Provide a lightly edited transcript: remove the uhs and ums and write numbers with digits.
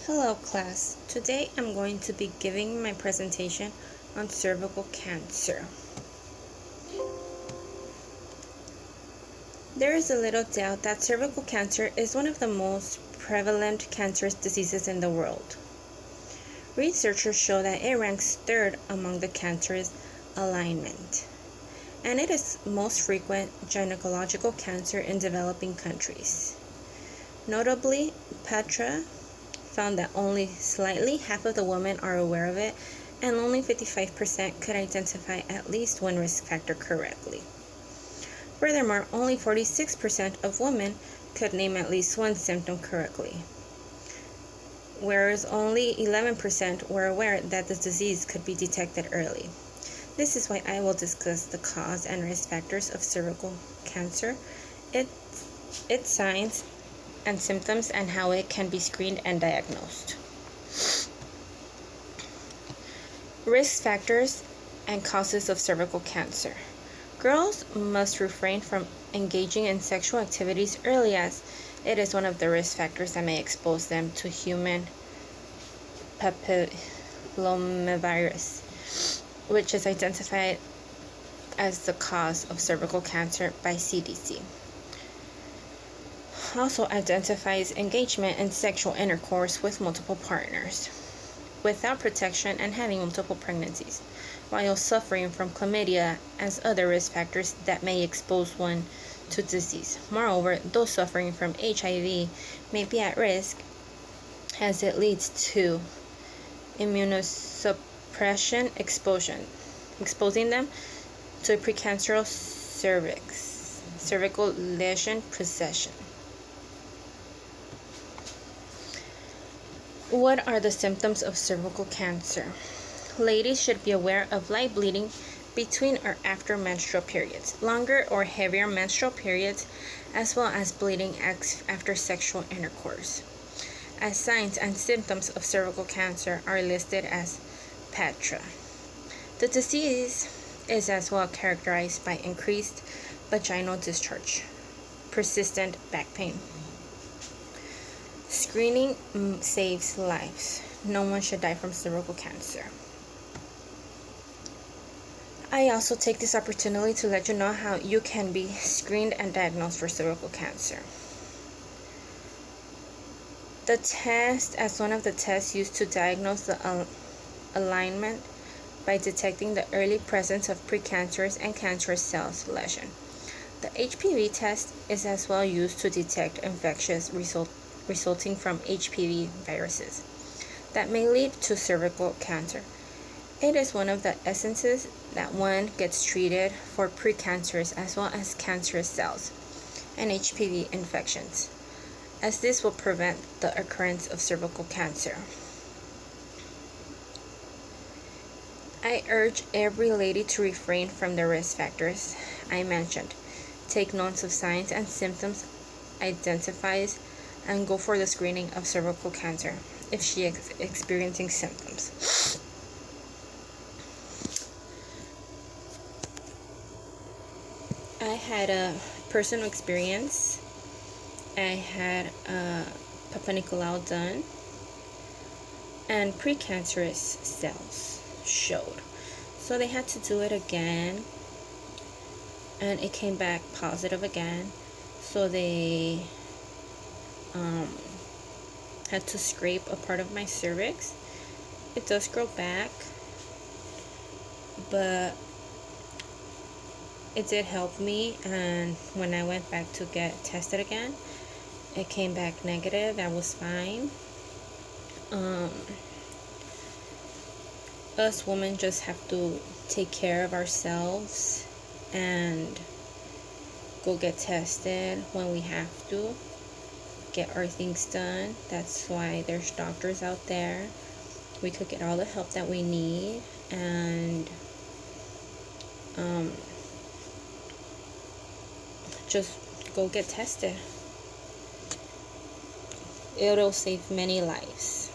Hello class, today I'm going to be giving my presentation on cervical cancer. There is a little doubt that cervical cancer is one of the most prevalent cancerous diseases in the world. Researchers show that it ranks third among the cancerous alignment, and it is most frequent gynecological cancer in developing countries. Notably, Petra found that only slightly half of the women are aware of it, and only 55% could identify at least one risk factor correctly. Furthermore, only 46% of women could name at least one symptom correctly, whereas only 11% were aware that the disease could be detected early. This is why I will discuss the cause and risk factors of cervical cancer, its signs and symptoms, and how it can be screened and diagnosed. Risk factors and causes of cervical cancer. Girls must refrain from engaging in sexual activities early, as it is one of the risk factors that may expose them to human papillomavirus, which is identified as the cause of cervical cancer by CDC. Also identifies engagement in sexual intercourse with multiple partners without protection and having multiple pregnancies, while suffering from chlamydia as other risk factors that may expose one to disease. Moreover, those suffering from HIV may be at risk, as it leads to immunosuppression exposing them to precancerous cervical lesion procession. What are the symptoms of cervical cancer? Ladies should be aware of light bleeding between or after menstrual periods, longer or heavier menstrual periods, as well as bleeding after sexual intercourse. As signs and symptoms of cervical cancer are listed as Petra. The disease is as well characterized by increased vaginal discharge, persistent back pain. Screening saves lives. No one should die from cervical cancer. I also take this opportunity to let you know how you can be screened and diagnosed for cervical cancer. The test, as one of the tests used to diagnose the alignment by detecting the early presence of precancerous and cancerous cells lesion. The HPV test is as well used to detect infectious resulting from HPV viruses that may lead to cervical cancer. It is one of the essences that one gets treated for precancerous as well as cancerous cells and HPV infections, as this will prevent the occurrence of cervical cancer. I urge every lady to refrain from the risk factors I mentioned. Take notes of signs and symptoms, identifies, and go for the screening of cervical cancer if she is experiencing symptoms. I had a personal experience. I had a Papa Nicolau done, and precancerous cells showed. So they had to do it again, and it came back positive again. So they had to scrape a part of my cervix. It does grow back, but it did help me, and when I went back to get tested again, it came back negative. That was fine. Us women just have to take care of ourselves and go get tested when we have to, get our things done. That's why there's doctors out there. We could get all the help that we need, and just go get tested. It'll save many lives.